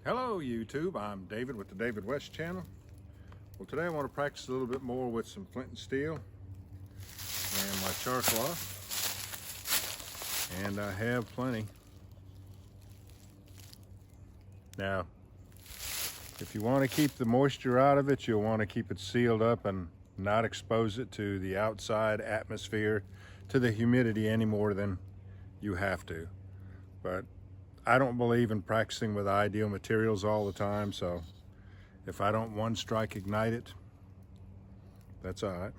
Hello YouTube, I'm David with the David West channel. Well, today I want to practice a little bit more with some Flint and Steel and my char cloth, and I have plenty. Now, if you want to keep the moisture out of it, you'll want to keep it sealed up and not expose it to the outside atmosphere, to the humidity any more than you have to. But I don't believe in practicing with ideal materials all the time, so if I don't one strike ignite it, that's all right.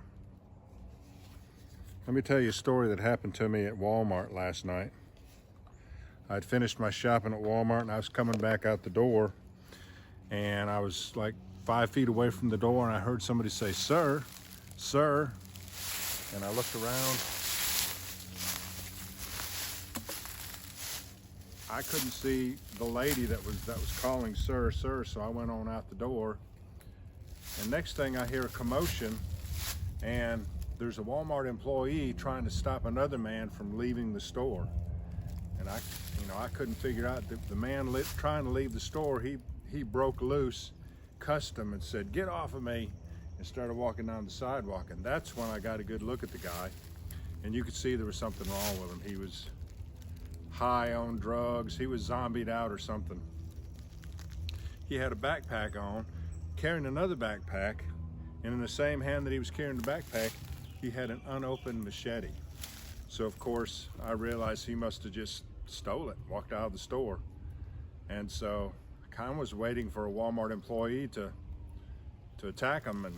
Let me tell you a story that happened to me at Walmart last night. I'd finished my shopping at Walmart and I was coming back out the door, and I was like 5 feet away from the door, and I heard somebody say, "Sir, sir," and I looked around. I couldn't see the lady that was calling "sir, sir," so I went on out the door. And next thing, I hear a commotion, and there's a Walmart employee trying to stop another man from leaving the store. And I couldn't figure out the man trying to leave the store. He broke loose, cussed him, and said, "Get off of me," and started walking down the sidewalk. And that's when I got a good look at the guy, and you could see there was something wrong with him. He was high on drugs. He was zombied out or something. He had a backpack on, carrying another backpack, and in the same hand that he was carrying the backpack, he had an unopened machete. So of course I realized he must have just stole it, walked out of the store. And so I kind of was waiting for a Walmart employee to attack him and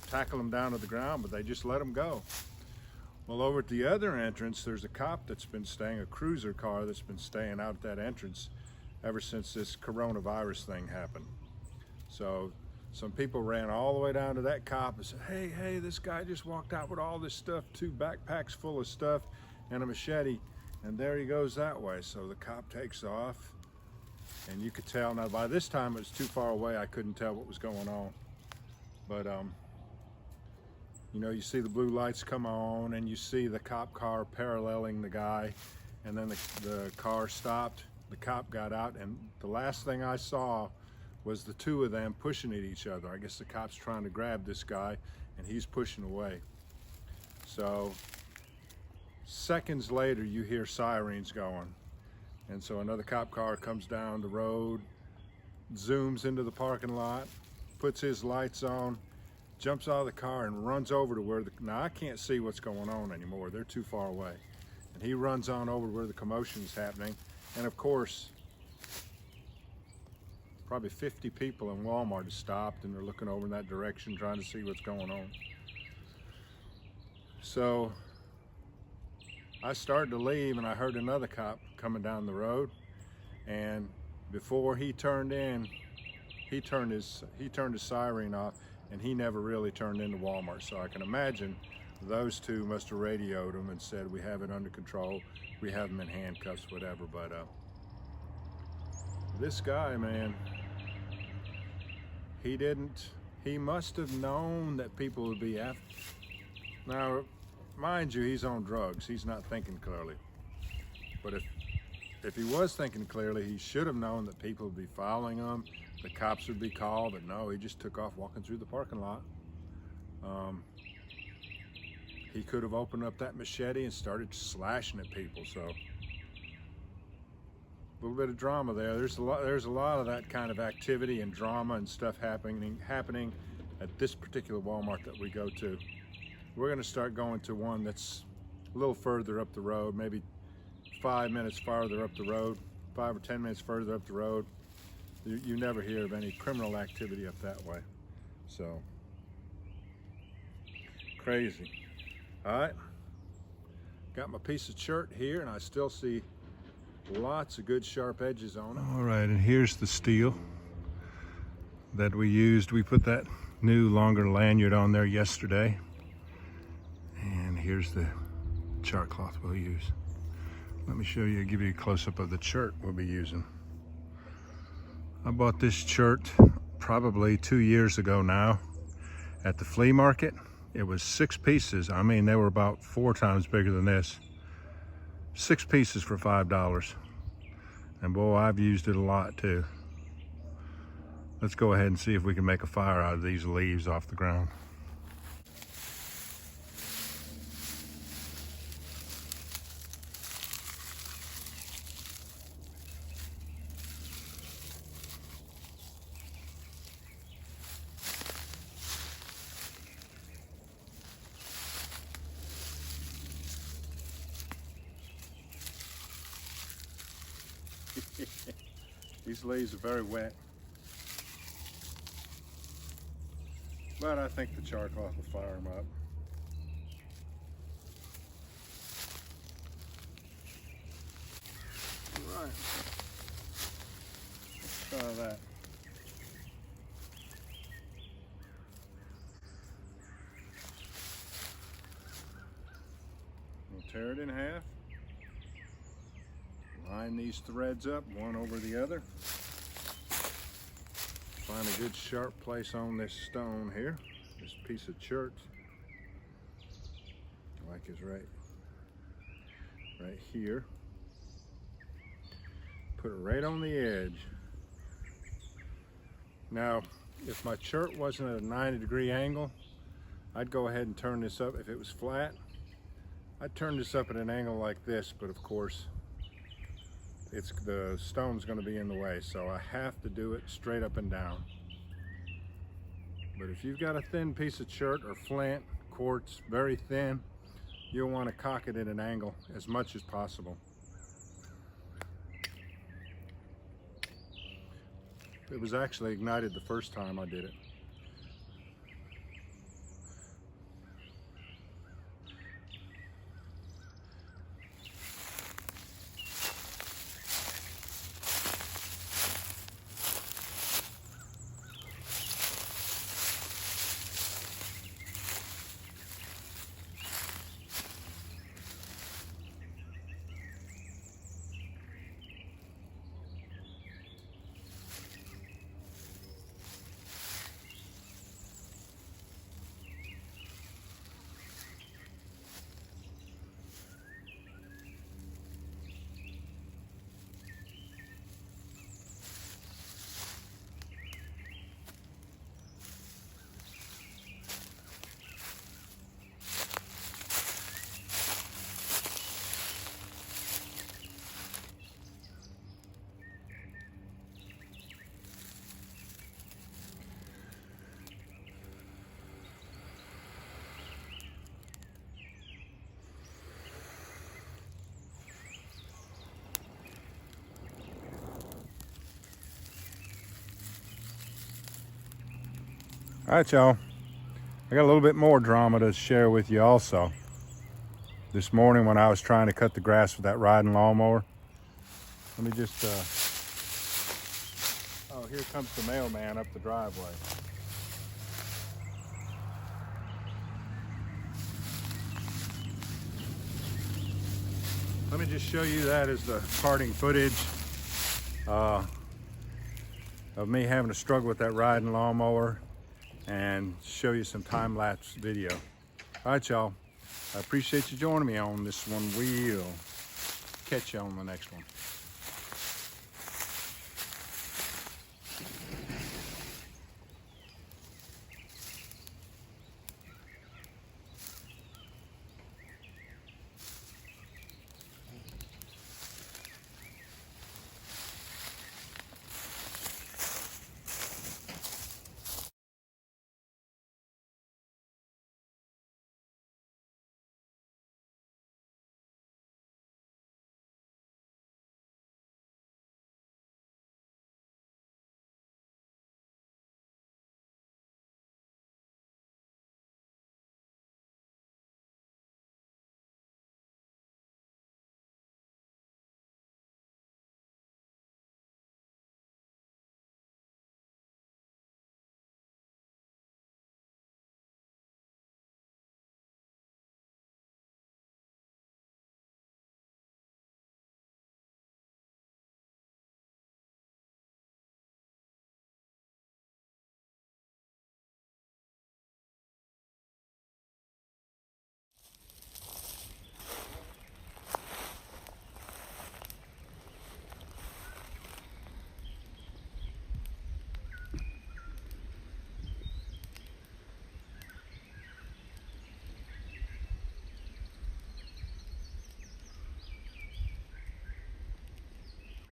tackle him down to the ground, but they just let him go. Well, over at the other entrance, there's a cop that's been staying, a cruiser car that's been staying out at that entrance ever since this coronavirus thing happened. So some people ran all the way down to that cop and said, hey, this guy just walked out with all this stuff, 2 backpacks full of stuff and a machete, and there he goes that way. So the cop takes off, and you could tell, now by this time it was too far away, I couldn't tell what was going on. But you know, you see the blue lights come on, and you see the cop car paralleling the guy, and then the car stopped, the cop got out, and the last thing I saw was the 2 of them pushing at each other. I guess the cop's trying to grab this guy, and he's pushing away. So seconds later, you hear sirens going, and so another cop car comes down the road, zooms into the parking lot, puts his lights on, jumps out of the car and runs over to where now I can't see what's going on anymore. They're too far away. And he runs on over to where the commotion is happening. And of course, probably 50 people in Walmart have stopped, and they're looking over in that direction trying to see what's going on. So I started to leave, and I heard another cop coming down the road, and before he turned in, he turned his siren off, and he never really turned into Walmart. So I can imagine those 2 must have radioed him and said, "We have it under control, we have him in handcuffs," whatever. But this guy, man, he must have known that people would be after. Now, mind you, he's on drugs, he's not thinking clearly. But if he was thinking clearly, he should have known that people would be following him, the cops would be called. But no, he just took off walking through the parking lot. He could have opened up that machete and started slashing at people. So a little bit of drama there. There's a lot of that kind of activity and drama and stuff happening at this particular Walmart that we go to. We're going to start going to one that's a little further up the road, maybe 5 minutes farther up the road, 5 or 10 minutes further up the road. You never hear of any criminal activity up that way. So crazy. All right, got my piece of chert here, and I still see lots of good sharp edges on it. All right, and here's the steel that we used. We put that new longer lanyard on there yesterday, and here's the chart cloth we'll use. Let me show you, give you a close-up of the chert we'll be using. I bought this chert probably 2 years ago now at the flea market. It was 6 pieces. I mean, they were about 4 times bigger than this. 6 pieces for $5. And boy, I've used it a lot too. Let's go ahead and see if we can make a fire out of these leaves off the ground. These leaves are very wet, but I think the char cloth will fire them up. All right, let's try that. We'll tear it in half. Line these threads up, one over the other. Find a good sharp place on this stone here, this piece of chert. Like is right here. Put it right on the edge. Now, if my chert wasn't at a 90-degree angle, I'd go ahead and turn this up. If it was flat, I'd turn this up at an angle like this, but of course, the stone's going to be in the way, so I have to do it straight up and down. But if you've got a thin piece of chert or flint, quartz, very thin, you'll want to cock it at an angle as much as possible. It was actually ignited the first time I did it. All right, y'all. I got a little bit more drama to share with you also. This morning when I was trying to cut the grass with that riding lawnmower, let me just, oh, here comes the mailman up the driveway. Let me just show you that as the parting footage of me having to struggle with that riding lawnmower, and show you some time-lapse video. All right, y'all. I appreciate you joining me on this one. We'll catch you on the next one.